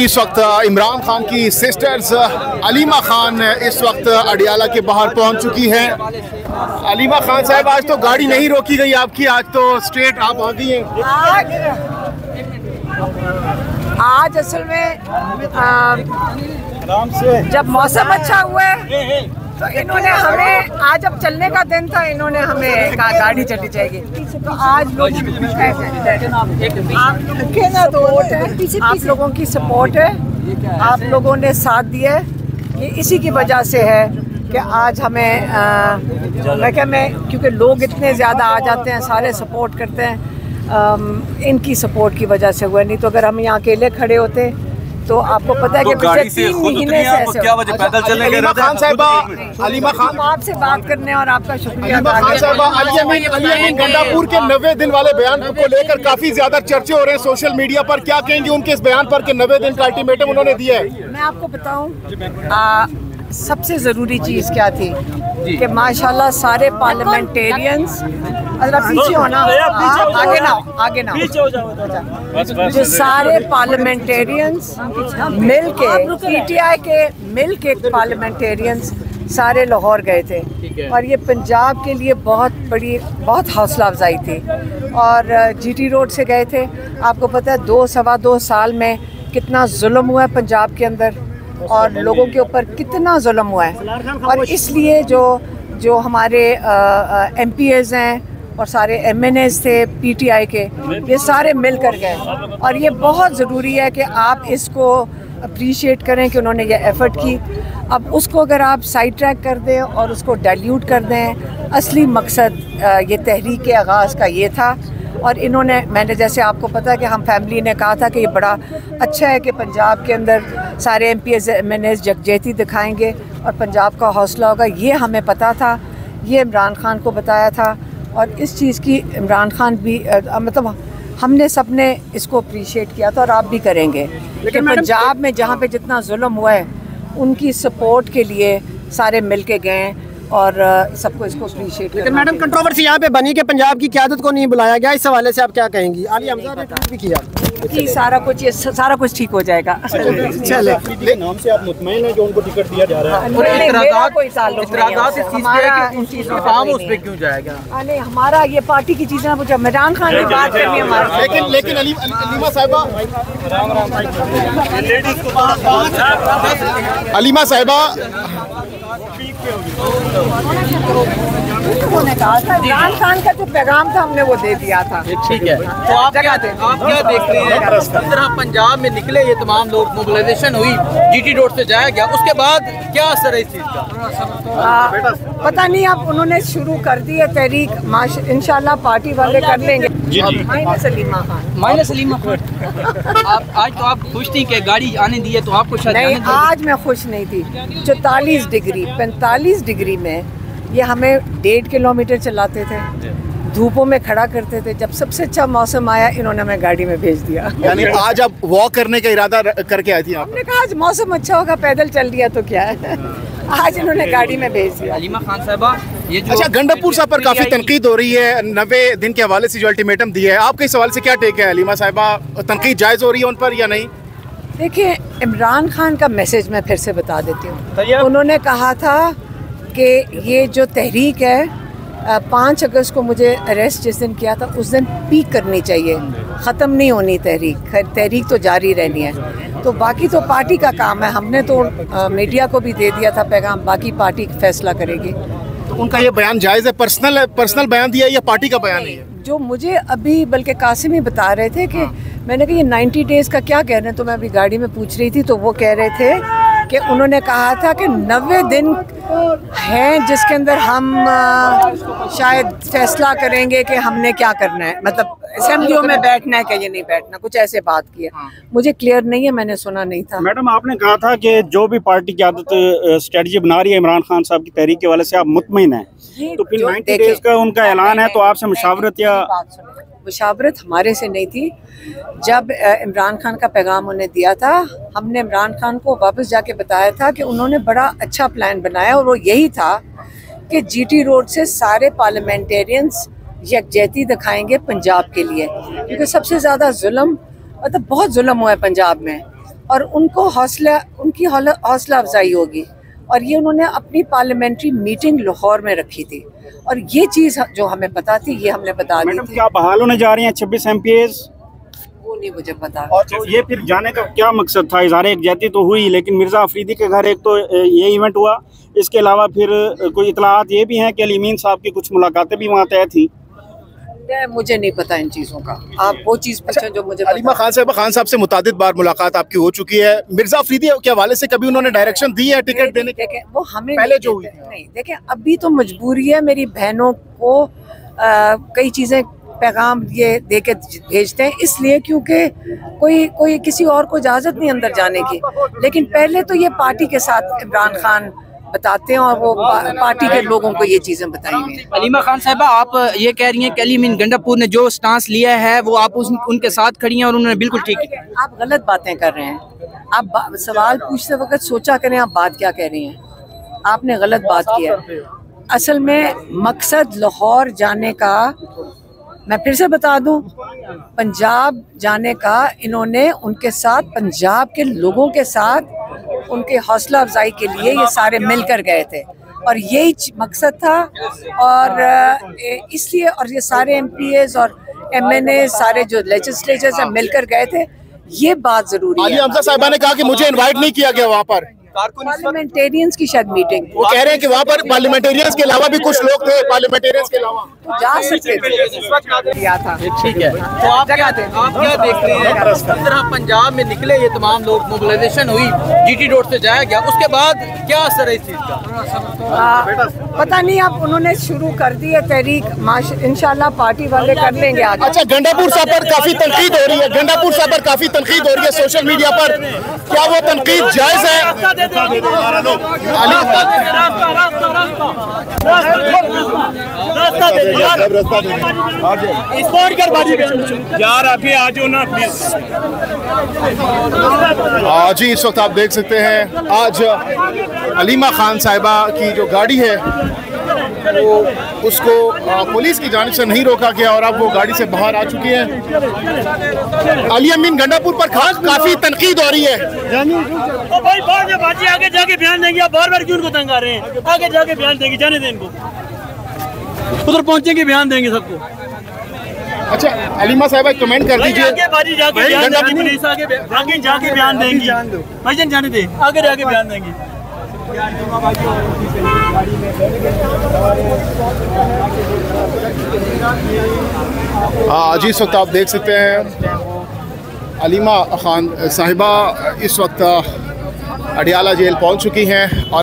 कि इस वक्त इमरान खान की सिस्टर्स अलीमा खान इस वक्त अडियाला के बाहर पहुंच चुकी हैं। अलीमा खान साहब, आज तो गाड़ी नहीं रोकी गई आपकी, आज तो स्ट्रेट आप आ गई हैं। आज असल में जब मौसम अच्छा हुआ है तो इन्होंने हमें, आज अब चलने का दिन था, इन्होंने हमें कहा गाड़ी चली जाएगी। तो आज लोग आप लोगों की सपोर्ट है, आप लोगों ने साथ दिया है, ये इसी की वजह से है कि आज हमें क्योंकि लोग इतने ज़्यादा आ जाते हैं, सारे सपोर्ट करते हैं, इनकी सपोर्ट की वजह से हुआ। नहीं तो अगर हम यहाँ अकेले खड़े होते तो आपको पता है कि पिछले 3 महीने से ऐसे क्या वजह पैदल चले गए। खान साहिबा, अलीमा खान आपसे बात करने और आपका शुक्रिया। खान साहिबा, अली अमीन गंडापुर के 90 दिन वाले बयान को लेकर काफी ज्यादा चर्चे हो रहे हैं सोशल मीडिया पर, क्या कहेंगे उनके इस बयान पर कि 90 दिन का अल्टीमेटम उन्होंने दिया है? मैं आपको बताऊं, सबसे ज़रूरी चीज़ क्या थी कि माशाल्लाह सारे पार्लियामेंटेरियंस, पीछे होना, आगे ना, जो सारे पार्लियामेंटेरियंस मिलके, पीटीआई के मिलके पार्लियामेंटेरियंस सारे लाहौर गए थे और ये पंजाब के लिए बहुत हौसला अफजाई थी। और जीटी रोड से गए थे। आपको पता है 2-2.25 साल में कितना जुल्म हुआ है पंजाब के अंदर और लोगों के ऊपर कितना जुल्म हुआ है, और इसलिए जो हमारे MPs हैं और सारे MNAs थे पीटीआई के, ये सारे मिल कर गए। और ये बहुत ज़रूरी है कि आप इसको अप्रिशिएट करें कि उन्होंने ये एफ़र्ट की। अब उसको अगर आप साइड ट्रैक कर दें और उसको डाइल्यूट कर दें, असली मकसद ये तहरीक के आगाज़ का ये था। और इन्होंने, मैंने जैसे आपको पता है कि हम फैमिली ने कहा था कि ये बड़ा अच्छा है कि पंजाब के अंदर सारे MPs MNAs यकजहती दिखाएंगे और पंजाब का हौसला होगा। ये हमें पता था, ये इमरान खान को बताया था और इस चीज़ की इमरान खान भी मतलब हमने सब ने इसको अप्रिशिएट किया था और आप भी करेंगे। लेकिन पंजाब में जहाँ पे जितना जुल्म हुआ है उनकी सपोर्ट के लिए सारे मिल के गए और सबको इसको अप्रिशिएट। लेकिन मैडम कंट्रोवर्सी यहाँ पे बनी कि पंजाब की क़यादत को नहीं बुलाया गया, इस हवाले से आप क्या कहेंगी? आली हमजा ने ट्वीट भी किया कि सारा कुछ ठीक हो जाएगा। चले नाम से आप मुतमईन हैं जो उनको टिकट दिया जा रहा है? क्यों जाएगा? नहीं, हमारा ये पार्टी की चीज़ें पूछा, इमरान खान की बात करनी है हमारे। लेकिन अलीमा साहिबा, अलीमा साहिबा उन्होंने कहा था इमरान खान का जो पैगाम था हमने वो दे दिया था। ठीक है, तो आप क्या देख रहे हैं इस तरह पंजाब में निकले ये तमाम लोग, मोबिलाइजेशन हुई, जीटी रोड से जाया गया, उसके बाद क्या असर है इस चीज़ का? पता नहीं, अब उन्होंने शुरू कर दी है तहरीक, इंशाल्लाह पार्टी वाले कर लेंगे। माइनस अलीमा खान आप आज तो आप खुश थी कि गाड़ी आने दी है, तो आपको शायद नहीं, आज मैं खुश नहीं थी। 44 डिग्री 45 डिग्री में ये हमें 1.5 किलोमीटर चलाते थे, धूपों में खड़ा करते थे। जब सबसे अच्छा मौसम आया इन्होंने हमें गाड़ी में भेज दिया। यानी आज आप वॉक करने का इरादा करके आई थी? हमने कहा आज मौसम अच्छा होगा, पैदल चल दिया तो क्या है। आज इन्होंने गाड़ी में भेज दिया। अलीमा खान साहबा, ये जो अच्छा, गंडापुर साहब पर काफी तनकीद हो रही है 90 दिन के हवाले से जो अल्टीमेटम दिया है, आपके इस हवाले से क्या टेक है? अलीमा साहिबा, तनकीद जायज़ हो रही है उन पर या नहीं? देखिए, इमरान खान का मैसेज मैं फिर से बता देती हूँ। उन्होंने कहा था कि ये जो तहरीक है 5 अगस्त को मुझे अरेस्ट जिस दिन किया था उस दिन पीक करनी चाहिए, ख़त्म नहीं होनी तहरीक तो जारी रहनी है। तो बाकी तो पार्टी का काम है, हमने तो मीडिया को भी दे दिया था पैगाम, बाकी पार्टी फैसला करेगी। तो उनका ये बयान जायज़ है? पर्सनल बयान दिया है या पार्टी का बयान है? जो मुझे अभी बल्कि कासिम ही बता रहे थे कि मैंने कहा ये 90 डेज़ का क्या कह रहे हैं, तो मैं अभी गाड़ी में पूछ रही थी तो वो कह रहे थे कि उन्होंने कहा था कि 90 दिन हैं जिसके अंदर हम शायद फैसला करेंगे कि हमने क्या करना है, मतलब असेंबलियों में बैठना है कि ये नहीं बैठना, कुछ ऐसे बात की है। मुझे क्लियर नहीं है, मैंने सुना नहीं था। मैडम, आपने कहा था कि जो भी पार्टी की आदत स्ट्रेटजी बना रही है इमरान खान साहब की तहरीक के वाले से आप मुतमईन हैं, तो फिर 90 डेज का उनका ऐलान है, तो आपसे मुशावरत या मुशावरत हमारे से नहीं थी। जब इमरान खान का पैगाम उन्हें दिया था, हमने इमरान खान को वापस जाके बताया था कि उन्होंने बड़ा अच्छा प्लान बनाया और वो यही था कि जीटी रोड से सारे पार्लियामेंटेरियंस यकजहती दिखाएंगे पंजाब के लिए, क्योंकि सबसे ज़्यादा जुल्म, मतलब बहुत जुल्म हुआ है पंजाब में। और उनकी हौसला अफजाई होगी। और ये उन्होंने अपनी पार्लियामेंट्री मीटिंग लाहौर में रखी थी और ये चीज़ जो हमें पता थी ये हमने बता दी थी। क्या बहाल होने जा रही हैं 26 MPs? वो नहीं मुझे पता। और ये फिर जाने का क्या मकसद था? इज़हार यकजहती तो हुई, लेकिन मिर्ज़ा अफरीदी के घर एक तो ये इवेंट हुआ, इसके अलावा फिर कोई इतलात ये भी हैं कि अली अमीन साहब की कुछ मुलाकातें भी वहाँ तय थी। मुझे नहीं पता इन चीज़ों का, आप वो चीज़ पूछें जो मुझे। अलीमा खान साहब से मुतादिद बार मुलाकात आपकी हो चुकी है। मिर्जा अफरीदी के हवाले से कभी उन्होंने डायरेक्शन दी है टिकट देने के? वो हमें पहले जो हुई नहीं देखें, अभी तो मजबूरी है मेरी बहनों को कई चीज़ें पैगाम ये दे के भेजते हैं, इसलिए क्योंकि कोई किसी और को इजाज़त नहीं अंदर जाने की। लेकिन पहले तो ये पार्टी के साथ इमरान खान बताते हैं और वो पार्टी के लोगों को ये चीज़ें बताएंगे। अलीमा खान साहबा, आप ये कह रही हैं कि अली अमीन गंडापुर ने जो स्टांस लिया है वो आप उनके साथ खड़ी हैं और उन्होंने बिल्कुल ठीक है। आप गलत बातें कर रहे हैं। आप सवाल पूछते वक्त सोचा करें आप बात क्या कह रही हैं। आपने गलत बात किया। असल में मकसद लाहौर जाने का, मैं फिर से बता दूं, पंजाब जाने का इन्होंने उनके साथ, पंजाब के लोगों के साथ उनके हौसला अफजाई के लिए ये सारे मिलकर गए थे और यही मकसद था। और इसलिए और ये सारे MPs और MNA सारे जो लेजिस्लेचर्स हैं मिलकर गए थे, ये बात जरूरी है। आलिया हमजा साहिबा ने कहा कि मुझे इनवाइट नहीं किया गया वहाँ पर। पार्लियामेंटेरियंस की शायद मीटिंग, वो कह रहे हैं कि वहाँ पर पार्लियामेंटेरियंस के अलावा भी कुछ लोग थे, पार्लियामेंटेरियंस के अलावा तो जा सकते थे। किया था। ठीक है, तो आप क्या देख रहे हैं जिस तरह पंजाब में निकले ये तमाम लोग, मोबिलाइजेशन हुई, GT रोड से जाया गया, उसके बाद क्या असर है इस चीज़ का? पता नहीं, अब उन्होंने शुरू कर दी है तहरीक, इंशाल्लाह पार्टी वाले कर लेंगे आगे। अच्छा, गंडापुर साहब पर काफी तनकीद हो रही है, गंडापुर साहब पर काफी तनकीद हो रही है सोशल मीडिया पर, क्या वो तनकीद जायज है? जी इस वक्त आप देख सकते हैं आज अलीमा खान साहिबा की जो गाड़ी है वो उसको पुलिस की जानिब से नहीं रोका गया और अब वो गाड़ी से बाहर आ चुकी है। अली अमीन गंडापुर पर खास काफी तनकीद हो रही है। भाई बाद में बाजी आगे जाके बयान देंगे, आप बार बार क्यों उनको तंग कर रहे हैं? आगे जाके बयान देंगे, जाने दें इनको, उधर पहुंचेंगे बयान देंगे सबको। अच्छा अलीमा साहिबा कमेंट कर दीजिए। आगे बाजी जाके बयान देंगे, पुलिस आगे जाके बयान देंगी। भाईजान जाने दे, आगे जाके बयान देंगे। जी इस वक्त आप देख सकते हैं अलीमा खान साहिबा इस वक्त अडियाला जेल पहुंच चुकी हैं और